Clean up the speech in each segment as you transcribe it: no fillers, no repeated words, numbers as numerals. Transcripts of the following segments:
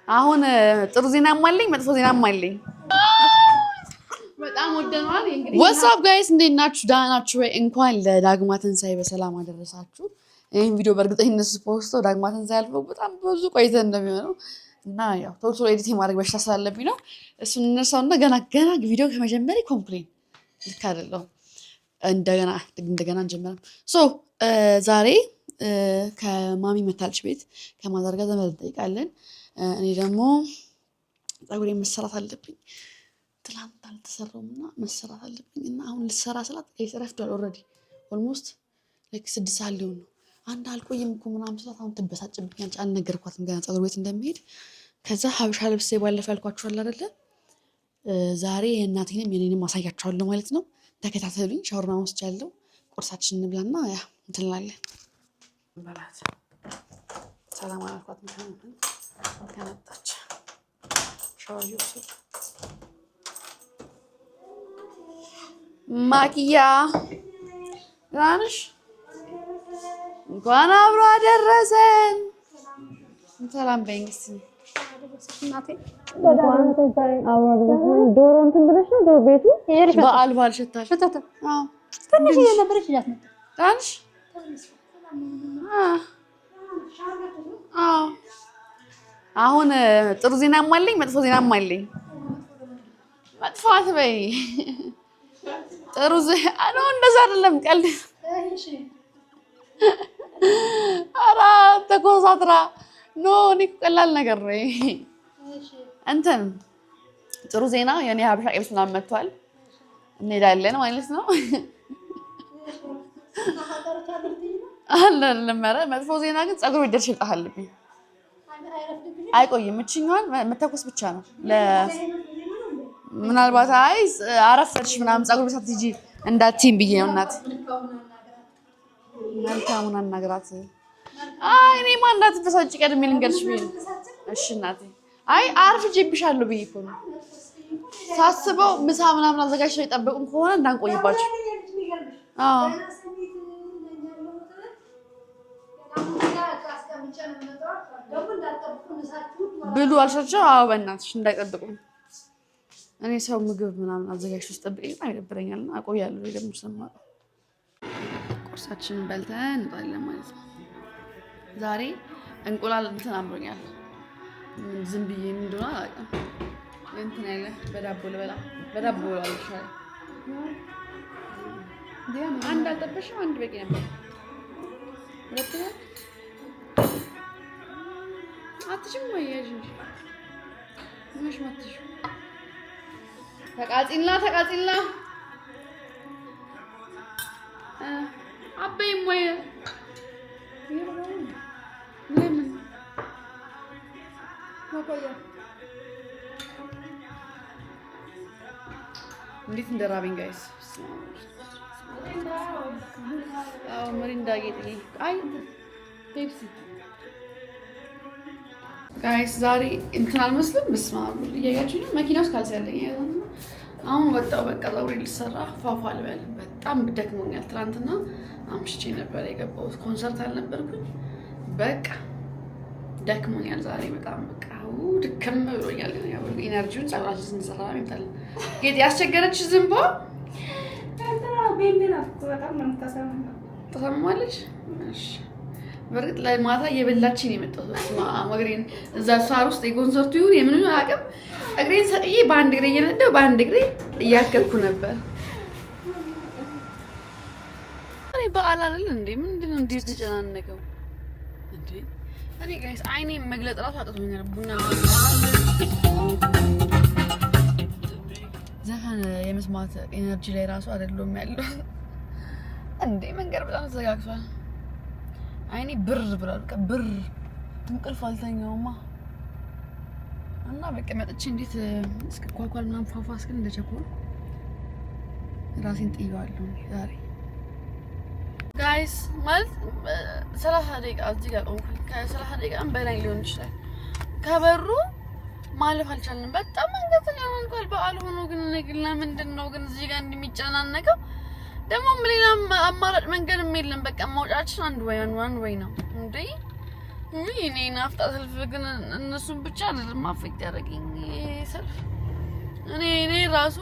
አሁን ጥሩ ዜናም አለኝ መጥፎ ዜናም አለኝ። በጣም ወደናል። እንግዲህ ዋትስአፕ ጋይስ እንዴት ናችሁ? ደህና ናችሁ ወይ? እንኳን ለዳግማ ትንሳኤ በሰላም አደረሳችሁ። ይሄን ቪዲዮ በእርግጠኝነት ፖስቶ ዳግማ ትንሳኤ አልፎ በጣም ብዙ ቆይተ እንደሚሆነው እና ያው ቶሎ ኤዲት ማድረግ በሽታ ስላለብኝ ነው። እሱን እንርሳውና ገና ቪዲዮ ከመጀመሪያ ኮምፕሌን ልክ አይደለም። እንደገና እንጀምራለን። ዛሬ ከማሚ መታለች ቤት ከማዘር ጋር ዘመድ እንጠይቃለን። እኔ ደግሞ ፀጉሬን መሰራት አለብኝ። ትላንት አልተሰራውምና መሰራት አለብኝ እና አሁን ልሰራ ስላት ረፍዷል። ኦልሬዲ ኦልሞስት ላይክ 6 ሰዓት ሊሆን ነው። አንድ አልቆይም እኮ ምናምን ስላት አሁን ትበሳጭብኛለች። አልነገርኳትም ገና ፀጉር ቤት እንደሚሄድ። ከዛ ሀበሻ ልብስ ባለፈው ያልኳችኋል አይደለ? ዛሬ የእናቴንም የኔንም ማሳያችኋለሁ ማለት ነው። ተከታተሉኝ። ሻወርና ወስጃለሁ። ቁርሳችን እንብላና ያ እንትን እንላለን። በላት ሰላም አልኳት ከመጣች ሻወር ይወስድ ማኪያ ጋንሽ እንኳን አብሮ አደረሰን። ሰላም በይኝ እስኪ እናቴ። ዶሮ እንትን ብለሽ ነው ዶሮ ቤቱ በዓል ሸታሽ? አዎ ትንሽ የነበረች ይላት ነው ጋንሽ። አዎ አሁን ጥሩ ዜናም አለኝ መጥፎ ዜናም አለኝ። መጥፎ አትበይ። ጥሩ ዜና እንደዛ አይደለም ቀልድ። ኧረ ተኮሳትራ ኖ እኔ እኮ ቀላል ነገር ነው እንትን ጥሩ ዜና የኔ ሀበሻ ቀሚስ ምናምን መጥቷል። እንሄዳለን ማለት ነው። አለለመረ መጥፎ ዜና ግን ፀጉር ቤት ደርሼ እልጣለሁ። አይቆይም። እችኛዋን መተኮስ ብቻ ነው ምናልባት አይ አረፈድሽ ምናምን ፀጉር ቤት አትሂጂ እንዳትይም ብዬ ነው እናት መልካሙን አናግራት። አይ እኔ ማን እንዳትበሳጭ ቀድሜ ልንገርሽ ብዬ ነው። እሺ እናቴ አይ አርፍጄብሻለሁ ብዬ እኮ ነው ሳስበው። ምሳ ምናምን አዘጋጅተው የጠበቁን ከሆነ እንዳንቆይባችሁ። አዎ ብሉ አልሻቸው። አዎ በእናትሽ እንዳይጠብቁኝ። እኔ ሰው ምግብ ምናምን አዘጋጅቶ ስጠብቀኝ አይደብረኛልና አቆያለሁ። ደግሞ ስለማውቀው ቁርሳችንን በልተን እንጣለን ማለት ነው። ዛሬ እንቁላል እንትን አምሮኛል። ዝም ብዬ ምን እንደሆነ አላውቅም። እንትን ያለ በዳቦ ልበላ በዳቦ አልሻለ። አንድ አልጠበሽም? አንድ በቂ ነበር። ሁለተኛ አትሽም ወይ ያጂ ምንሽ ማትሽ ተቃጺልና አበይም ወይ ለምን ማቆያ እንዴት እንደራበኝ ጋይስ። አዎ መሪንዳ ጌጥዬ አይ ፔፕሲ ጋይስ ዛሬ እንትን አልመስልም። በስመ አብ እያያችሁ ነው። መኪና ውስጥ ካልሲ ያለኝ አሁን ወጣሁ። በቃ ፀጉሬን ልሰራ ፏፏ ልበል። በጣም ደክሞኛል። ትናንትና አምሽቼ ነበር የገባሁት። ኮንሰርት አልነበርኩኝ። በቃ ደክሞኛል ዛሬ በጣም በቃ ድክም ብሎኛል። ያው ኢነርጂውን ፀጉራችን ስንሰራ ይመጣል። ጌጥ ያስቸገረች ዝንቦ ተሰማለች። እሺ በርግጥ ለማታ እየበላችኝ ነው የመጣሁት። እግሬን እዛ ሳር ውስጥ የኮንሰርቱ ይሁን የምንም አቅም እግሬን ሰቅዬ በአንድ እግሬ እየነዳሁ በአንድ እግሬ እያከኩ ነበር። እኔ በዓል አይደል እንዴ? ምንድነው እንዴ ተጨናነቀው እንዴ? እኔ ጋይስ አይኔ መግለጥ ራሱ አቅቶኛል። ቡና ዘፈን የመስማት ኤነርጂ ላይ ራሱ አይደለም ያለው እንዴ? መንገድ በጣም ተዘጋግቷል። አይኔ ብር ብሏል። በቃ ብር እንቅልፍ አልተኛውማ እና በቃ መጥቼ እንዴት እስከኳኳል ምናምን ፏፏ እስክል እንደቸኮል ራሴን ጥዬዋለሁ ዛሬ ጋይስ። ማለት 30 ደቂቃ እዚህ ጋር ቆምኩኝ። ከ30 ደቂቃም በላይ ሊሆን ይችላል። ከበሩ ማለፍ አልቻልንም። በጣም መንገድ ተጨናንቋል። በዓል ሆኖ ግን ለምንድን ነው ግን እዚህ ጋር እንደሚጨናነቀው? ደግሞ ሌላ አማራጭ መንገድም የለም። በቃ መውጫችን አንድ ወይ ነው እንዴ? እኔ ናፍጣ ሰልፍ ግን እነሱን ብቻ አይደለም አፌክት ያደረገኝ ሰልፍ እኔ ራሱ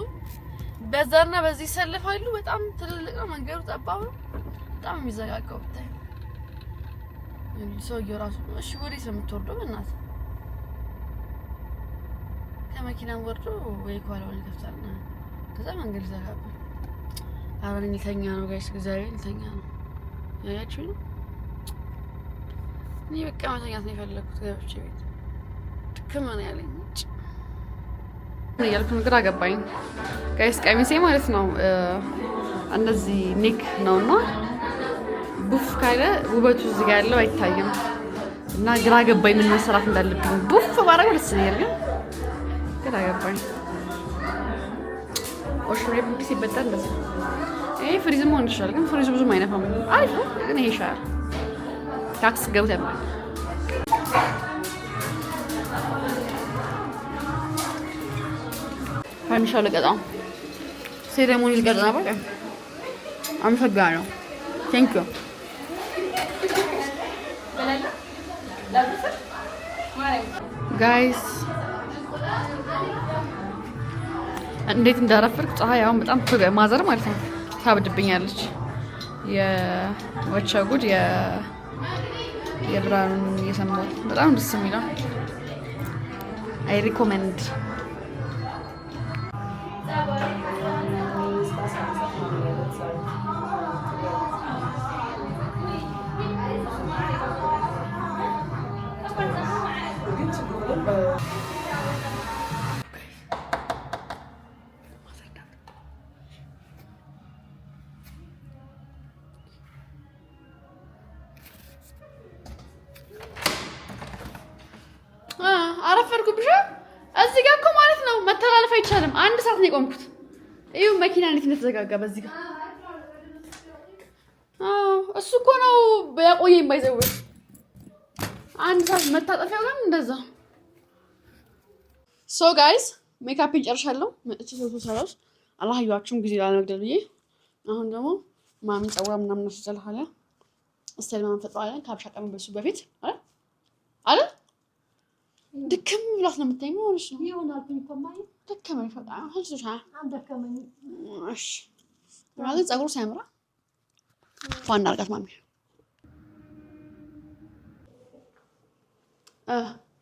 በዛና በዚህ ሰልፋሉ በጣም ትልልቅ ነው መንገዱ ጠባብ ነው በጣም የሚዘጋጋው ብታይ ሰውዬው ራሱ እሺ ወዴት ነው የምትወርደው በእናትህ ከመኪና ወርዶ ወይ ኳላውን ይከፍታልና ከዛ መንገድ ይዘጋጋል አሁን ልተኛ ነው ጋይስ እግዚአብሔር ልተኛ ነው ያያችሁ ነው እኔ በቃ መተኛት ነው የፈለኩት ገብቼ ቤት ድክም ነው ያለኝ ያልኩት ነገር አገባኝ ጋይስ ቀሚሴ ማለት ነው እንደዚህ ኔክ ነውና ቡፍ ካለ ውበቱ እዚህ ጋር ያለው አይታይም እና ግራ ገባኝ ምን መሰራት እንዳለብኝ ቡፍ ባረገው ደስ ይላል ግን አገባኝ ኦሽሬ ቡክ ሲበጣል እንደዚህ ይሄ ፍሪዝ መሆን ይችላል ግን ፍሪዝ ብዙም አይነፋም አሪፍ ነው ግን ይሄ ይሻላል ታክስ ገብተን ፋሚሻው ለቀጣው ሴሬሞኒ ልቀጣ ነበር አመሰግናለሁ ቴንክ ዩ ጋይስ እንዴት እንዳረፈርኩ ፀሐይ አሁን በጣም ማዘር ማለት ነው ታብድብኛለች የወቻ ጉድ የብራኑን እየሰማሁ በጣም ደስ የሚለው አይ ሪኮመንድ አረፈርኩብሽ እዚህ ጋር እኮ ማለት ነው መተላለፍ አይቻልም አንድ ሰዓት ነው የቆምኩት እዩ መኪና እንዴት እንደተዘጋጋ በዚህ ጋር እሱ እኮ ነው ያቆየኝ ባይዘው አንድ ሰዓት መታጠፊያው ጋር እንደዛ ሶ ጋይስ ሜካፕ ጨርሻለሁ መጥቼ ሰራሽ አላህያችሁም ጊዜ ላለመግደል ብዬ አሁን ደግሞ ማሚ ጸጉራ ምናምን ነው ስለሐለ እስታይል ማን ፈጥሯለን ካብሻ ቀም በሱ በፊት አይደል ድክም ብሏት ነው የምታይኝ ማለት ነው ይሆናል እንኳን ደከመኝ ፈጣን አልሽሻ አንደከመኝ እሺ ማለት ጸጉሩ ሳይምራ ፋን አርጋት ማሚ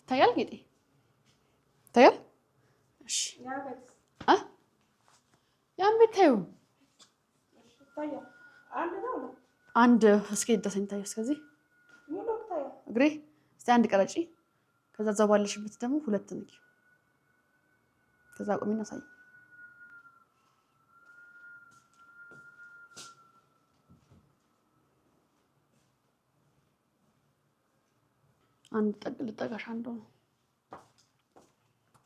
ታያል ጌጤ ታያል እሺ ያም በታዩ አንድ እስኪ ደሰኝ ታዩ እስከዚህ እግሬ እስቲ አንድ ቀረጪ ከዛ ዘባለሽበት ደግሞ ሁለት ነኝ ከዛ ቆሚና ሳይ አንድ ልጠጋሽ አንዱ ነው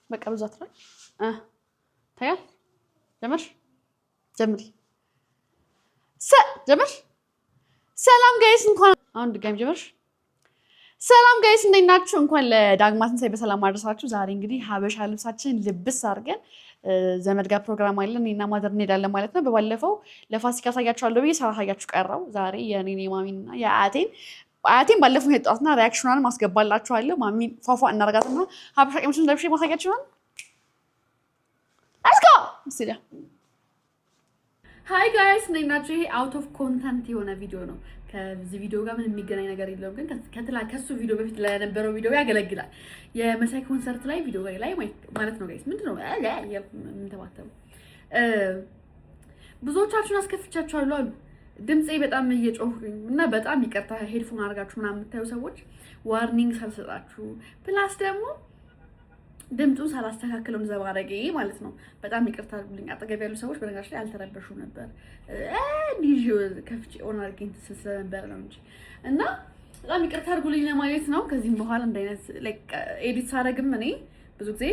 በቃ ብዛት ላይ ታያል ጀምሪ ጀምር ሰላም ጋይስ እንኳን አሁን ድጋሚ ጀምርሽ ሰላም ጋይስ እንዴት ናችሁ እንኳን ለዳግማ ትንሳኤ በሰላም አደረሳችሁ ዛሬ እንግዲህ ሀበሻ ልብሳችን ልብስ አድርገን ዘመድ ጋር ፕሮግራም አለን እና ማዘር እንሄዳለን ማለት ነው በባለፈው ለፋሲካ ሳያችኋለሁ ብዬ ሳያችሁ ቀረው ዛሬ የኔ ማሚና የአያቴን ባለፈው ሄጣትና ሪአክሽኗን ማስገባላችኋለሁ ማሚ ፏፏ እናርጋትና ሀበሻ ቀሚሱን ለብሼ ማሳያችኋል let's go ሲዳ ሃይ ጋይስ እንዴት ናችሁ ይሄ አውት ኦፍ ኮንተንት የሆነ ቪዲዮ ነው ከዚህ ቪዲዮ ጋር ምንም የሚገናኝ ነገር የለውም ግን ከሱ ቪዲዮ በፊት ለነበረው ቪዲዮ ያገለግላል የመሳይ ኮንሰርት ላይ ቪዲዮ ላይ ማለት ነው ጋይስ ምንድነው ምን ተባተው ብዙዎቻችሁን አስከፍቻችኋለሁ አሉ ድምጼ በጣም እየጮህኩኝ እና በጣም ይቀርታ ሄድፎን አድርጋችሁ ምናምን የምታዩ ሰዎች ዋርኒንግ ሳልሰጣችሁ ፕላስ ደግሞ ድምጹን ሳላስተካክለው እንደዘባረገ ማለት ነው በጣም ይቅርታ አድርጉልኝ አጠገብ ያሉ ሰዎች በነገራችን ላይ አልተረበሹ ነበር ዲጂ ከፍቼ ኦን አድርጌ ስለነበር ነው እንጂ እና በጣም ይቅርታ አድርጉልኝ ለማለት ነው ከዚህም በኋላ እንደዚህ ላይክ ኤዲት ሳደርግም እኔ ብዙ ጊዜ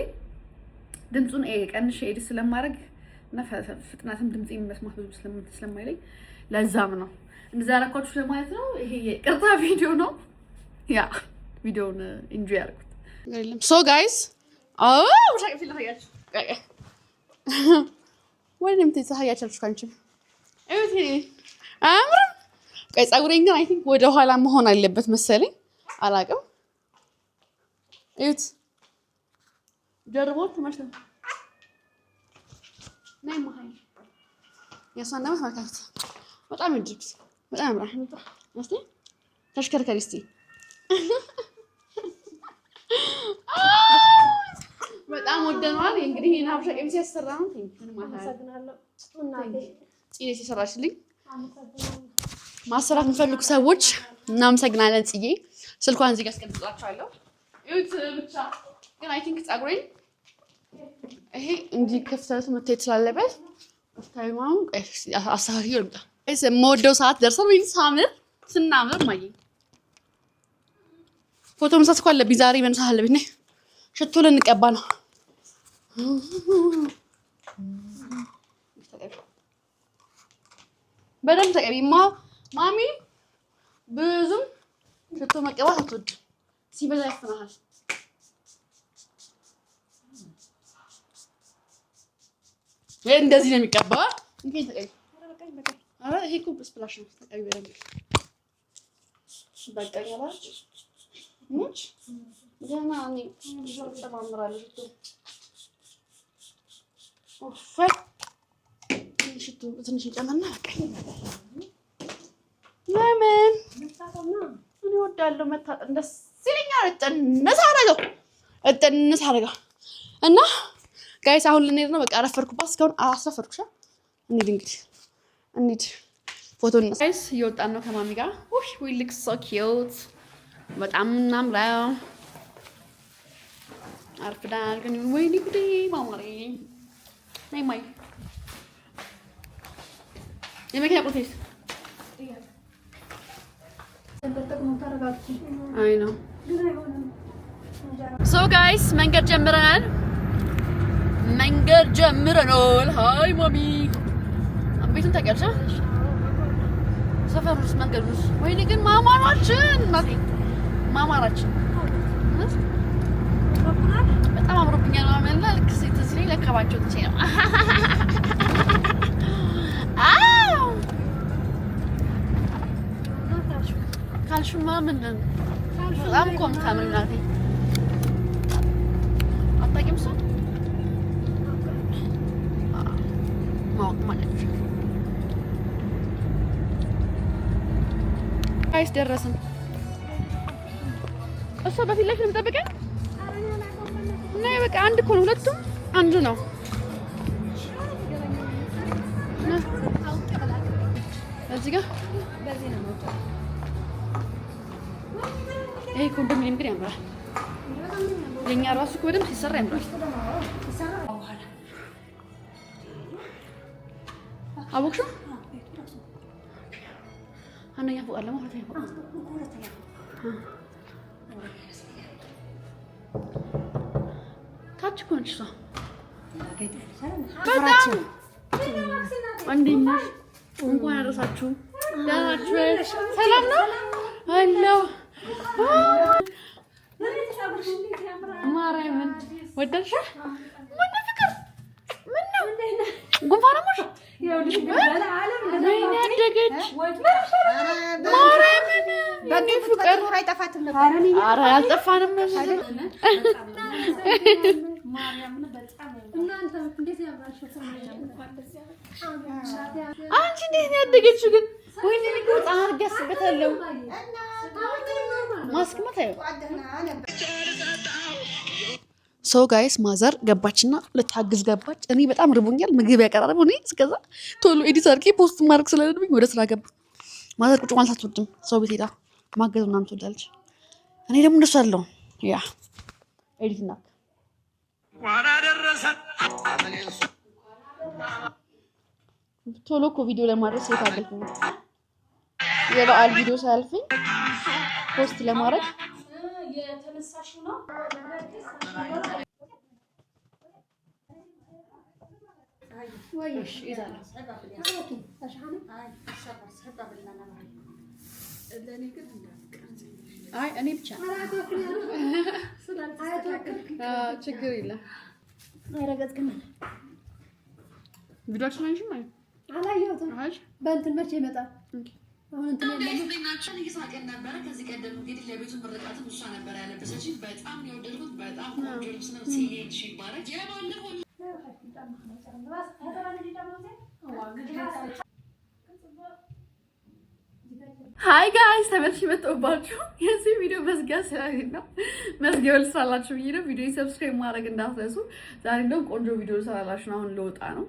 ድምጹን ቀንሼ ኤዲት ስለማድረግ እና ፍጥነትም ድምጼን መስማት ብዙ ስለማይለኝ ለዛም ነው እንደዛ አደረኳችሁ ለማለት ነው ይሄ ይቅርታ ቪዲዮ ነው ያ ቪዲዮውን ኢንጆይ አድርጉት ሶ ጋይስ وشايف في الهياج وين انت تهياج كانش ايوه امر قاي صغورين ግን አይ ቲንክ ወደ ኋላ መሆን አለበት መሰለኝ አላውቅም እዩት ጀርቦት ማለት ነው። ናይ ማይ የሷን ደግሞ ማካት በጣም ይድርስ በጣም ያምራል። እስቲ ተሽከርከሪ እስቲ በጣም ወደነዋል። እንግዲህ ይሄን ሀበሻ ቀሚስ ያሰራ ነው። ምን ማለት ነው? ጽጌ ሲሰራሽልኝ ማሰራት የምፈልጉ ሰዎች እናመሰግናለን። ጽጌ ስልኳን እዚህ ጋር አስቀምጥላችኋለሁ። እዩት ብቻ ግን አይ ቲንክ ፀጉሬን ይሄ እንዲህ ክፍተቱ መታየት ስላለበት ታይማው አሳካኪ ይርዳ። እስ የምወደው ሰዓት ደርሷል። ወይ ስናምር ማየ ፎቶ መሳት እኮ አለብኝ ዛሬ መነሳት አለብኝ። ሽቶ ልንቀባ ነው። በደንብ ተቀቢማ ማሚ። ብዙም ሽቶ መቀባት አትወድም፣ ሲበዛ ያፍናሃል። እንደዚህ ነው የሚቀባው። እንዴት ተቀቢ? አረ ይሄ እኮ ስፕላሽ ነው። ተቀቢ በደንብ በቃ ያላች ሙች ገና ነው ተማምራለች። ኦፍ ሽቶ ትንሽ ጨመርና በቃ ለምን እኔ እወዳለሁ መታጠን ደስ ይለኛል። እጥንስ አደረገው እና ጋይስ አሁን ልንሄድ ነው። በቃ አረፈርኩባት እስካሁን አስረፈርኩሽ። እንሂድ ፎቶ እንነሳ ጋይስ። እየወጣን ነው ከማሚ ጋር። we look so cute በጣም እናምራው። አርፍዳል ግን ወይኔ ጉዴ ማማሬ ነይ ማይ የመኪና ቁልፌስ አይ ነው ሶ ጋይስ መንገድ ጀምረናል። ሃይ ማሚ ቤቱን ታውቂያለሽ? ሰፈሩስ መንገዱስ? ወይኔ ግን ማማራችን በጣም አምሮብኛል። ማመንና ልክ ሴትስ ላይ ለካባቸው ትቼ ነው ካልሽማ ምንድን በጣም እኮ የምታምሪ እናቴ። አታውቂም እሷ ማወቅ ማለት ጋይስ ደረስን። እሷ በፊት ላይ የምጠብቀኝ እና በቃ አንድ እኮ ነው፣ ሁለቱም አንድ ነው። እዚህ ጋር ይሄ ኮንዶሚኒየም ግን ያምራል። የኛ ራሱ እኮ በደምብ ሲሰራ ያምራል። አቦክሹ አንደኛ ፎቅ አለ ማለት ነው። ታች እኮ ነች እሷ። በጣም እንዴት ነሽ? እንኳን አደረሳችሁ። ደህና ናችሁ? ሰላም ነው አለው። ማርያምን ወደድሽ? ምን ፍቅር ምን ነው ጉንፋን አሞሽ? ወይኔ ያደገች ማርያምን በኔ ፍቅር አይጠፋትም ነበር። ኧረ አልጠፋንም። ማርያምን በጣም እናንተ እንዴት ያባልሽው? አንቺ እንዴት ነው ያደገችው ግን? ወይኔ ልጅ አርጋስበታለሁ ማስክ መታየው። ሶ ጋይስ ማዘር ገባችና ልታግዝ ገባች። እኔ በጣም ርቦኛል። ምግብ ያቀራረበው እኔ እስከዛ ቶሎ ኤዲት አድርጌ ፖስት ማድረግ ስለሌለብኝ ወደ ስራ ገባ። ማዘር ቁጭ ማለት አትወድም። ሰው ቤት ሄዳ ማገዝ ምናምን ትወዳለች። እኔ ደግሞ እንደሱ አይደለሁም። ያ ኤዲት እና ቶሎ እኮ ቪዲዮ ለማድረግ ሴት አገልግሎት የበዓል ቪዲዮ ሳያልፍኝ ፖስት ለማድረግ የተነሳሽ ነው። ወይሽ ይዛል አይ እኔ ብቻ ችግር የለም። አይረገጥክም ቪዲዮችን አንቺ ማለት አላየሁትም። በእንትን መቼ ይመጣል? አሁን እንትን ናቸው እየሳቀን ነበረ። ከዚህ ቀደም እንግዲህ ለቤቱ ምርቃትም እሷ ነበር ያለበሰችኝ። በጣም የወደድኩት በጣም ቆንጆ ልብስ ነው። ሲሄድ ይባላል የባለፈው ሃይ ጋይስ ተመልሼ መጥቶባችሁ የዚህ ቪዲዮ መዝጊያ ስላለኝ ነው። መዝጊያው ልስራላችሁ ብዬ ነው። ቪዲዮ ሰብስክራይብ ማድረግ እንዳትረሱ። ዛሬ እንደውም ቆንጆ ቪዲዮ ልሰራላችሁ አሁን ልወጣ ነው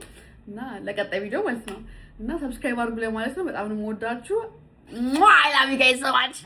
እና ለቀጣይ ቪዲዮ ማለት ነው እና ሰብስክራይብ አድርጉ ለማለት ነው። በጣም ነው የምወዳችሁ። I love you guys so much.